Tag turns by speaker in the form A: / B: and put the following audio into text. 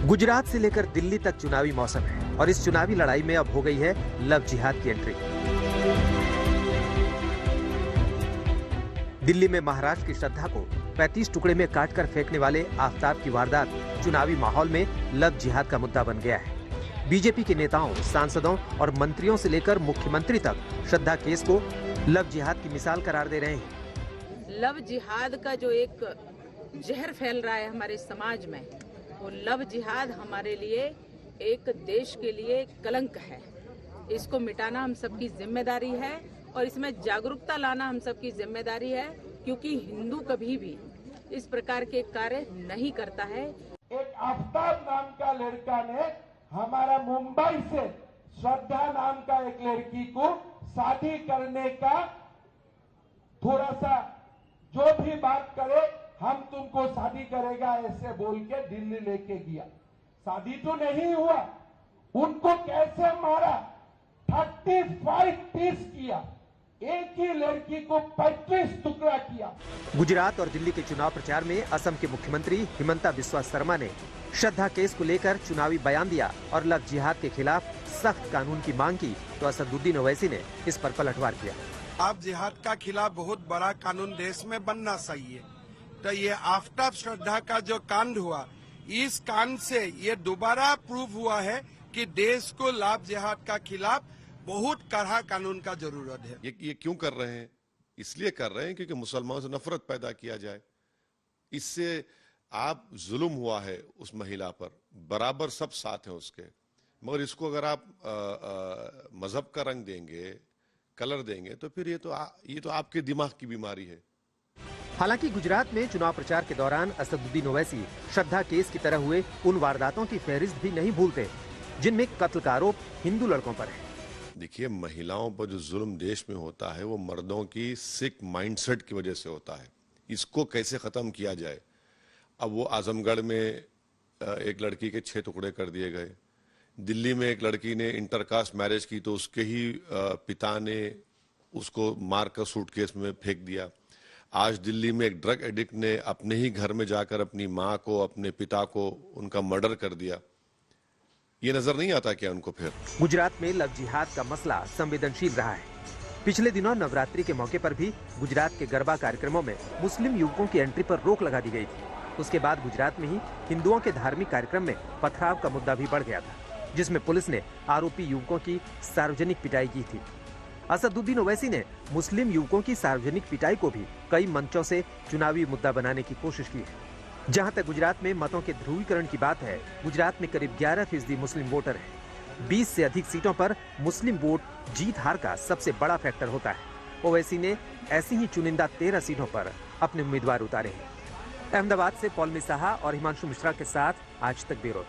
A: गुजरात से लेकर दिल्ली तक चुनावी मौसम है और इस चुनावी लड़ाई में अब हो गई है लव जिहाद की एंट्री। दिल्ली में महाराष्ट्र की श्रद्धा को 35 टुकड़े में काटकर फेंकने वाले आफताब की वारदात चुनावी माहौल में लव जिहाद का मुद्दा बन गया है। बीजेपी के नेताओं, सांसदों और मंत्रियों से लेकर मुख्यमंत्री तक श्रद्धा केस को लव जिहाद की मिसाल करार दे रहे हैं।
B: लव जिहाद का जो एक जहर फैल रहा है हमारे समाज में, वो लव जिहाद हमारे लिए एक देश के लिए कलंक है। इसको मिटाना हम सबकी जिम्मेदारी है और इसमें जागरूकता लाना हम सबकी जिम्मेदारी है, क्योंकि हिंदू कभी भी इस प्रकार के कार्य नहीं करता है।
C: एक आफताब नाम का लड़का ने हमारा मुंबई से श्रद्धा नाम का एक लड़की को शादी करने का थोड़ा सा जो भी बात करे, हम तुमको शादी करेगा ऐसे बोल के दिल्ली लेके गया। शादी तो नहीं हुआ, उनको कैसे मारा, 35 पीस किया, एक ही लड़की को 35 टुकड़ा किया।
A: गुजरात और दिल्ली के चुनाव प्रचार में असम के मुख्यमंत्री हिमंता बिस्वा शर्मा ने श्रद्धा केस को लेकर चुनावी बयान दिया और लव जिहाद के खिलाफ सख्त कानून की मांग की, तो असदुद्दीन ओवैसी ने इस पर पलटवार किया।
D: लव जिहाद का खिलाफ बहुत बड़ा कानून देश में बनना चाहिए। तो ये आफताब श्रद्धा का जो कांड हुआ, इस कांड से ये दोबारा प्रूव हुआ है कि देश को लव जिहाद का खिलाफ बहुत कड़ा कानून का जरूरत है।
E: ये क्यों कर रहे हैं? इसलिए कर रहे हैं क्योंकि मुसलमानों से नफरत पैदा किया जाए। इससे आप जुल्म हुआ है उस महिला पर, बराबर सब साथ हैं उसके, मगर इसको अगर आप मजहब का रंग देंगे, कलर देंगे, तो फिर ये तो आपके दिमाग की बीमारी है।
A: हालांकि गुजरात में चुनाव प्रचार के दौरान असदुद्दीन ओवैसी श्रद्धा केस की तरह हुए उन वारदातों की फहरिस्त भी नहीं भूलते जिनमें कत्ल का आरोप हिंदू लड़कों पर है।
E: देखिए, महिलाओं पर जो जुल्म देश में होता है वो मर्दों की सिक माइंडसेट की वजह से होता है। इसको कैसे खत्म किया जाए? अब वो आजमगढ़ में एक लड़की के 6 टुकड़े कर दिए गए, दिल्ली में एक लड़की ने इंटरकास्ट मैरिज की तो उसके ही पिता ने उसको मारकर सूटकेस में फेंक दिया। आज दिल्ली में एक ड्रग एडिक्ट ने अपने ही घर में जाकर अपनी माँ को, अपने पिता को, उनका मर्डर कर दिया। ये नजर नहीं आता क्या उनको? फिर
A: गुजरात में लव जिहाद का मसला संवेदनशील रहा है। पिछले दिनों नवरात्रि के मौके पर भी गुजरात के गरबा कार्यक्रमों में मुस्लिम युवकों की एंट्री पर रोक लगा दी गई थी। उसके बाद गुजरात में ही हिंदुओं के धार्मिक कार्यक्रम में पथराव का मुद्दा भी बढ़ गया था, जिसमें पुलिस ने आरोपी युवकों की सार्वजनिक पिटाई की थी। असदुद्दीन ओवैसी ने मुस्लिम युवकों की सार्वजनिक पिटाई को भी कई मंचों से चुनावी मुद्दा बनाने की कोशिश की है। जहां तक गुजरात में मतों के ध्रुवीकरण की बात है, गुजरात में करीब 11% मुस्लिम वोटर हैं। 20 से अधिक सीटों पर मुस्लिम वोट जीत हार का सबसे बड़ा फैक्टर होता है। ओवैसी ने ऐसी ही चुनिंदा 13 सीटों पर अपने उम्मीदवार उतारे हैं। अहमदाबाद से पॉल मिसाहा और हिमांशु मिश्रा के साथ आज तक ब्यूरो।